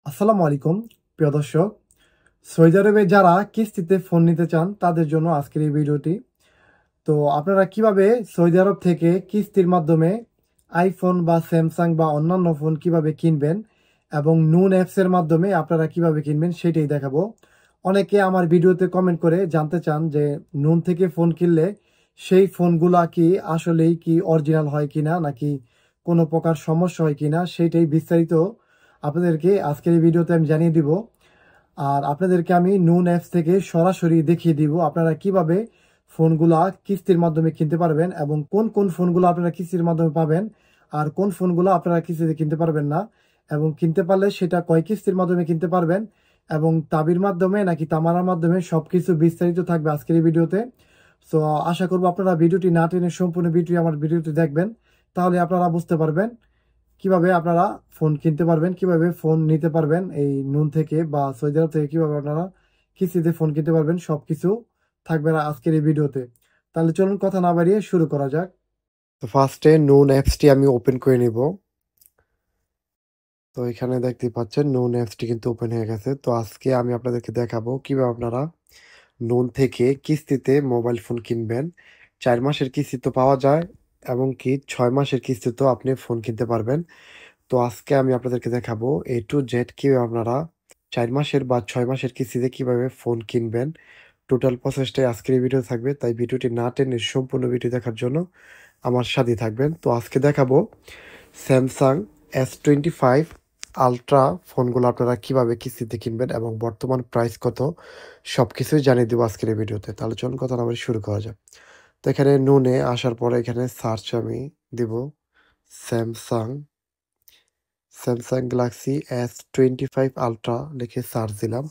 আসসালামু আলাইকুম প্রিয় দর্শক। সৌদি আরবে যারা কিস্তিতে ফোন নিতে চান তাদের জন্য আজকের এই ভিডিওটি। তো আপনারা কিভাবে সৌদি আরব থেকে কিস্তির মাধ্যমে আইফোন বা স্যামসাং বা অন্যান্য ফোন কিভাবে কিনবেন এবং নুন অ্যাপসের মাধ্যমে আপনারা কিভাবে কিনবেন সেটাই দেখাবো। অনেকে আমার ভিডিওতে কমেন্ট করে জানতে চান যে নুন থেকে ফোন কিনলে সেই ফোনগুলা কি আসলেই কি অরিজিনাল হয় কিনা নাকি কোনো প্রকার সমস্যা হয় কিনা সেইটাই বিস্তারিত আপনাদেরকে আজকের এই ভিডিওতে আমি জানিয়ে দিব। আর আপনাদেরকে আমি নুন অ্যাপস থেকে সরাসরি দেখিয়ে দিব আপনারা কিভাবে ফোনগুলা কিস্তির মাধ্যমে কিনতে পারবেন এবং কোন কোন ফোনগুলো আপনারা কিস্তির মাধ্যমে পাবেন আর কোন ফোনগুলো আপনারা কিস্তিতে কিনতে পারবেন না, এবং কিনতে পারলে সেটা কয় কিস্তির মাধ্যমে কিনতে পারবেন এবং তাবির মাধ্যমে নাকি তামারার মাধ্যমে সবকিছু বিস্তারিত থাকবে আজকের এই ভিডিওতে। সো আশা করবো আপনারা ভিডিওটি না টেনে সম্পূর্ণ আমার ভিডিওটি দেখবেন, তাহলে আপনারা বুঝতে পারবেন কিভাবে আপনারা ফোন কিনতে পারবেন, কিভাবে ফোন নিতে পারবেন এই নুন থেকে বা সৌদি আরব থেকে, কিভাবে আপনারা কিস্তিতে ফোন কিনতে পারবেন সবকিছু থাকবে আজকের এই ভিডিওতে। তাহলে চলুন কথা না বাড়িয়ে শুরু করা যাক। তো ফার্স্টে নুন অ্যাপসটি আমি ওপেন করে নিব। তো এখানে দেখতে পাচ্ছেন নুন অ্যাপসটি কিন্তু ওপেন হয়ে গেছে। তো আজকে আমি আপনাদেরকে দেখাবো কিভাবে আপনারা নুন থেকে কিস্তিতে মোবাইল ফোন কিনবেন। 4 মাসের কিস্তি তো পাওয়া যায় এবং কি 6 মাসের কিস্তি তো আপনি ফোন কিনতে পারবেন। তো আজকে আমি আপনাদেরকে দেখাবো A to Z কিভাবে আপনারা 4 মাসের বা 6 মাসের কিস্তিতে কিভাবে ফোন কিনবেন। টোটাল প্রসেসটাই আজকের এই ভিডিও থাকবে, তাই ভিডিওটি না টেনে সম্পূর্ণ ভিডিও দেখার জন্য আমার সাথে থাকবেন। তো আজকে দেখাবো স্যামসাং S25 আলট্রা ফোনগুলো আপনারা কিভাবে কিস্তিতে কিনবেন এবং বর্তমান প্রাইস কত সবকিছুই জানিয়ে দেবো আজকের এই ভিডিওতে। তাহলে চলুন কথা না বলে শুরু করা যাক। তো এখানে নুনে আসার পরে এখানে সার্চ আমি দিব Samsung Samsung Galaxy S25 ultra লিখে সার্চ দিলাম।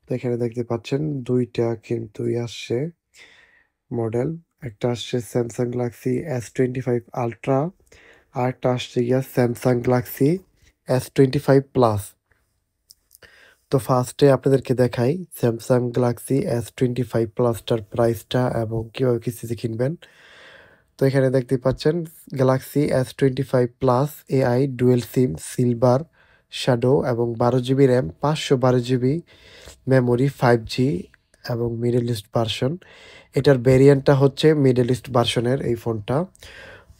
তো এখানে দেখতে পাচ্ছেন দুইটা কিন্তু আসছে মডেল। একটা আসছে স্যামসাং গ্যালাক্সি S25 আলট্রা আর একটা আসছে গিয়া স্যামসাং গ্যালাক্সি S25 প্লাস। তো ফার্স্টে আপনাদেরকে দেখাই স্যামসাং গ্যালাক্সি S25 প্লাসটার প্রাইসটা এবং কীভাবে কিস্তিতে কিনবেন। তো এখানে দেখতে পাচ্ছেন Galaxy S25 plus AI dual SIM silver shadow এবং 12 GB RAM 512 GB memory 5G এবং মিডল ইস্ট ভার্সন। এটার ভেরিয়েন্টটা হচ্ছে মিডল ইস্ট ভার্সনের এই ফোনটা।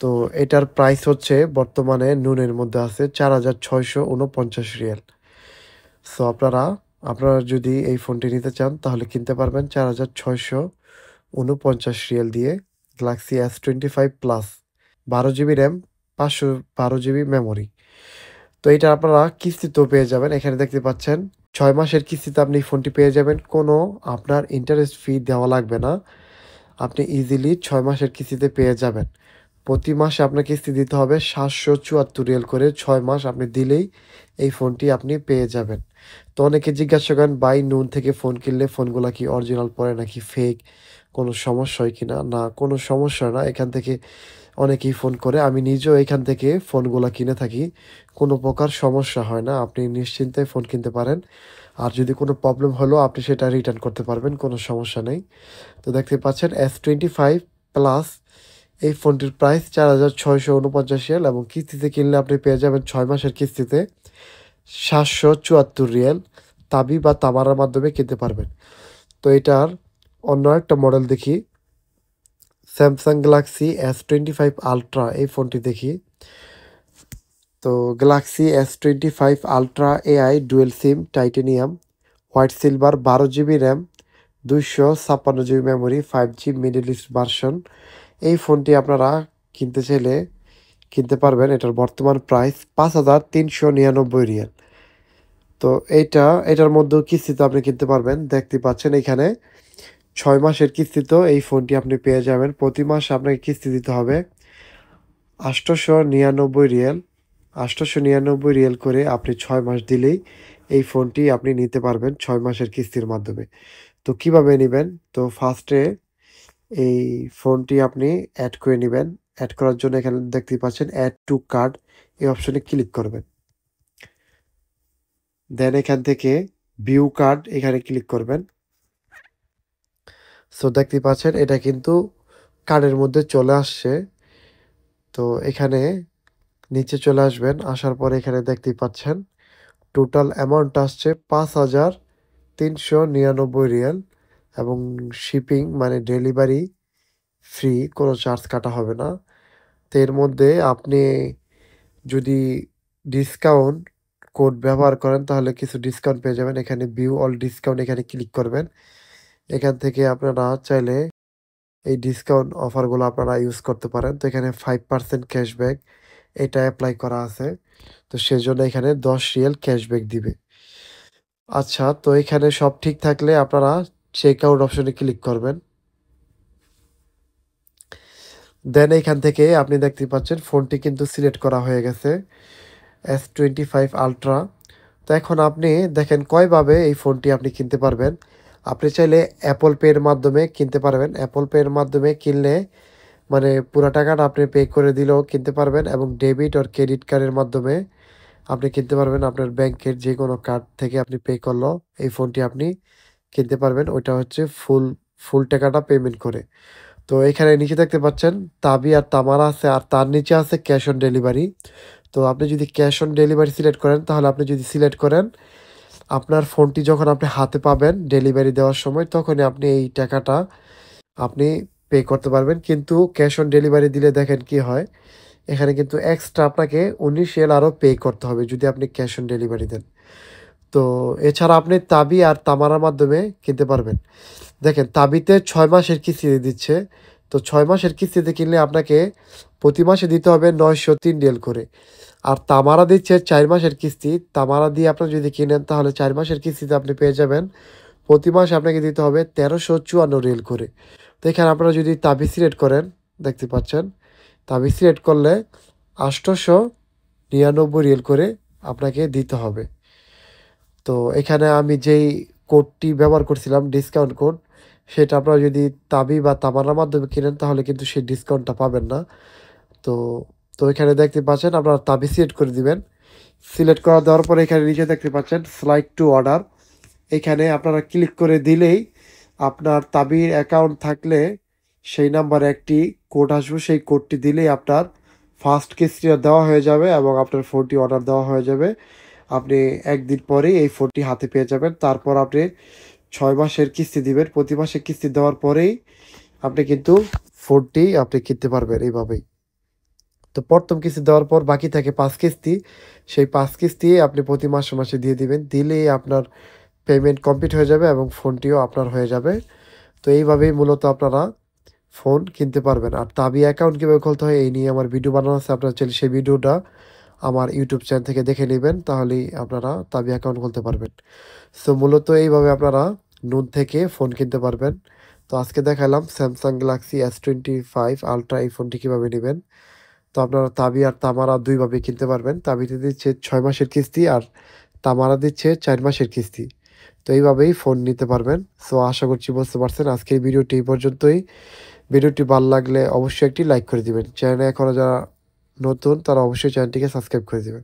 তো এটার প্রাইস হচ্ছে বর্তমানে নুনের মধ্যে আছে 4649 রিয়াল। সো আপনারা যদি এই ফোনটি নিতে চান তাহলে কিনতে পারবেন 4649 রিয়াল দিয়ে Galaxy S25 plus 12 GB RAM 512 GB memory. তো এটা আপনারা কিস্তিতেও পেয়ে যাবেন। এখানে দেখতে পাচ্ছেন 6 মাসের কিস্তিতে আপনি ফোনটি পেয়ে যাবেন, কোনো আপনার ইন্টারেস্ট ফি দেওয়া লাগবে না। আপনি ইজিলি 6 মাসের কিস্তিতে পেয়ে যাবেন। প্রতি মাসে আপনার কিস্তি দিতে হবে 774 রিয়াল করে। 6 মাস আপনি দিলেই এই ফোনটি আপনি পেয়ে যাবেন। তো অনেকে জিজ্ঞাসা করেন ভাই নুন থেকে ফোন কিনলে ফোনগুলো কি অরিজিনাল পড়ে নাকি ফেক, কোনো সমস্যা হয় কিনা? না, কোনো সমস্যা না। এখান থেকে অনেকেই ফোন করে, আমি নিজেও এখান থেকে ফোনগুলো কিনে থাকি, কোনো প্রকার সমস্যা হয় না। আপনি নিশ্চিন্তে ফোন কিনতে পারেন। আর যদি কোনো প্রবলেম হলো আপনি সেটা রিটার্ন করতে পারবেন, কোনো সমস্যা নেই। তো দেখতে পাচ্ছেন S25 প্লাস এই ফোনটির প্রাইস 4649 রিয়াল এবং কিস্তিতে কিনলে আপনি পেয়ে যাবেন 6 মাসের কিস্তিতে 774 রিয়াল। তাবি বা তামারার মাধ্যমে কিনতে পারবেন। তো এটার অন্য একটা মডেল দেখি, স্যামসাং গ্যালাক্সি S25 আলট্রা এই ফোনটি দেখি। তো Galaxy S25 Ultra AI dual SIM titanium white silver 12 GB RAM 256 GB memory 5G Middle East version. এই ফোনটি আপনারা কিনতে চাইলে কিনতে পারবেন। এটার বর্তমান প্রাইস 5399 রিয়াল। তো এটার মধ্যেও কিস্তিতে আপনি কিনতে পারবেন। দেখতে পাচ্ছেন এখানে 6 মাসের কিস্তিতেও এই ফোনটি আপনি পেয়ে যাবেন। প্রতি মাসে আপনাকে কিস্তি দিতে হবে 899 রিয়াল। 899 রিয়াল করে আপনি 6 মাস দিলেই এই ফোনটি আপনি নিতে পারবেন 6 মাসের কিস্তির মাধ্যমে। তো কিভাবে নেবেন? তো ফার্স্টে এই ফোনটি আপনি অ্যাড করে নেবেন। অ্যাড করার জন্য এখানে দেখতে পাচ্ছেন অ্যাড টু কার্ড এই অপশনে ক্লিক করবেন। দেন এখান থেকে ভিউ কার্ড এখানে ক্লিক করবেন। সো দেখতে পাচ্ছেন এটা কিন্তু কার্ডের মধ্যে চলে আসছে। তো এখানে নিচে চলে আসবেন, আসার পরে এখানে দেখতে পাচ্ছেন টোটাল অ্যামাউন্ট আসছে ৫,৩৯৯ রিয়াল এবং শিপিং মানে ডেলিভারি ফ্রি, কোনো চার্জ কাটা হবে না। তো এর মধ্যে আপনি যদি ডিসকাউন্ট কোড ব্যবহার করেন তাহলে কিছু ডিসকাউন্ট পেয়ে যাবেন। এখানে ভিউ অল ডিসকাউন্ট এখানে ক্লিক করবেন। এখান থেকে আপনারা চাইলে এই ডিসকাউন্ট অফারগুলো আপনারা ইউজ করতে পারেন। তো এখানে 5% ক্যাশব্যাক এটা এপ্লাই করা আছে। তো সেজন্য এখানে ১০ রিয়াল ক্যাশব্যাক দিবে। আচ্ছা, তো এখানে সব ঠিক থাকলে আপনারা চেক আউট অপশনে ক্লিক করবেন। দেন এখান থেকে আপনি দেখতে পাচ্ছেন ফোনটি কিন্তু সিলেক্ট করা হয়ে গেছে S25 আল্ট্রা। তো এখন আপনি দেখেন কয়ভাবে এই ফোনটি আপনি কিনতে পারবেন। আপনি চাইলে অ্যাপল পে এর মাধ্যমে কিনতে পারবেন। অ্যাপল পে এর মাধ্যমে কিনলে মানে পুরা টাকাটা আপনি পে করে দিলেও কিনতে পারবেন এবং ডেবিট আর ক্রেডিট কার্ডের মাধ্যমে আপনি কিনতে পারবেন। আপনার ব্যাংকের যেকোনো কার্ড থেকে আপনি পে করলেও এই ফোনটি আপনি কিনতে পারবেন। ওইটা হচ্ছে ফুল টাকাটা পেমেন্ট করে। তো এখানে নিচে দেখতে পাচ্ছেন তাবি আর তামারা আছে আর তার নিচে আছে ক্যাশ অন ডেলিভারি। তো আপনি যদি ক্যাশ অন ডেলিভারি সিলেক্ট করেন তাহলে আপনি যদি সিলেক্ট করেন আপনার ফোনটি যখন আপনি হাতে পাবেন ডেলিভারি দেওয়ার সময় তখনই আপনি এই টাকাটা আপনি পে করতে পারবেন। কিন্তু ক্যাশ অন ডেলিভারি দিলে দেখেন কি হয়, এখানে কিন্তু এক্সট্রা আপনাকে ১৯ রিয়াল আরও পে করতে হবে যদি আপনি ক্যাশ অন ডেলিভারি দেন। তো এছাড়া আপনি তাবি আর তামারার মাধ্যমে কিনতে পারবেন। দেখেন তাবিতে ৬ মাসের কিস্তিতে দিচ্ছে। তো ৬ মাসের কিস্তিতে কিনলে আপনাকে প্রতি মাসে দিতে হবে ৯০৩ রিয়াল করে। আর তামারা দিচ্ছে ৪ মাসের কিস্তি। তামারা দিয়ে আপনারা যদি কিনেন তাহলে ৪ মাসের কিস্তিতে আপনি পেয়ে যাবেন প্রতি মাসে আপনাকে দিতে হবে ১৩৫৪ রিয়াল করে। তো এখানে আপনারা যদি তাবি সিলেক্ট করেন, দেখতে পাচ্ছেন তাবি সিলেক্ট করলে ৮৯৯ রিয়াল করে আপনাকে দিতে হবে। তো এখানে আমি যেই কোডটি ব্যবহার করছিলাম ডিসকাউন্ট কোড, সেটা আপনারা যদি তাবি বা তামান্নার মাধ্যমে কিনেন তাহলে কিন্তু সেই ডিসকাউন্টটা পাবেন না। তো তো এখানে দেখতে পাচ্ছেন আপনারা তাবি সিলেক্ট করে দিবেন। সিলেক্ট করা দেওয়ার পরে এখানে নিচে দেখতে পাচ্ছেন স্লাইড টু অর্ডার। এখানে আপনারা ক্লিক করে দিলেই আপনার তাবির অ্যাকাউন্ট থাকলে সেই নাম্বারে একটি কোড আসবে। সেই কোডটি দিলেই আপনার ফার্স্ট কিস্তিটা দেওয়া হয়ে যাবে এবং আপনার ফোনটি অর্ডার দেওয়া হয়ে যাবে। আপনি ১ দিন পরেই এই ফোনটি হাতে পেয়ে যাবেন। তারপর আপনি ৬ মাসের কিস্তি দিবেন। প্রতি মাসে কিস্তি দেওয়ার পরেই আপনি কিন্তু ফোনটি আপনি কিনতে পারবেন এইভাবেই। তো প্রথম কিস্তি দেওয়ার পর বাকি থাকে ৫ কিস্তি। সেই ৫ কিস্তি আপনি প্রতি মাসে, মাসে দিয়ে দিবেন। দিলেই আপনার পেমেন্ট কমপ্লিট হয়ে যাবে এবং ফোনটিও আপনার হয়ে যাবে। তো এইভাবেই মূলত আপনারা ফোন কিনতে পারবেন। আর তাবি অ্যাকাউন্ট কীভাবে খুলতে হয় এই নিয়ে আমার ভিডিও বানানো আছে। আপনারা চাইলে সেই ভিডিওটা আমার ইউটিউব চ্যানেল থেকে দেখে নেবেন, তাহলেই আপনারা তাবি অ্যাকাউন্ট খুলতে পারবেন। সো মূলত এইভাবে আপনারা নুন থেকে ফোন কিনতে পারবেন। তো আজকে দেখালাম স্যামসাং গ্যালাক্সি S25 আল্ট্রা এই ফোনটি কীভাবে নেবেন। তো আপনারা তাবি আর তামারা দুইভাবে কিনতে পারবেন। তাবিতে দিচ্ছে ৬ মাসের কিস্তি আর তামারা দিচ্ছে ৪ মাসের কিস্তি। তো এইভাবেই ফোন নিতে পারবেন। সো আশা করছি বুঝতে পারছেন। আজকের ভিডিওটি এই পর্যন্তই। ভিডিওটি ভালো লাগলে অবশ্যই একটি লাইক করে দিবেন। চ্যানেলে এখনও যারা নতুন তারা অবশ্যই চ্যানেলটিকে সাবস্ক্রাইব করে দিবেন।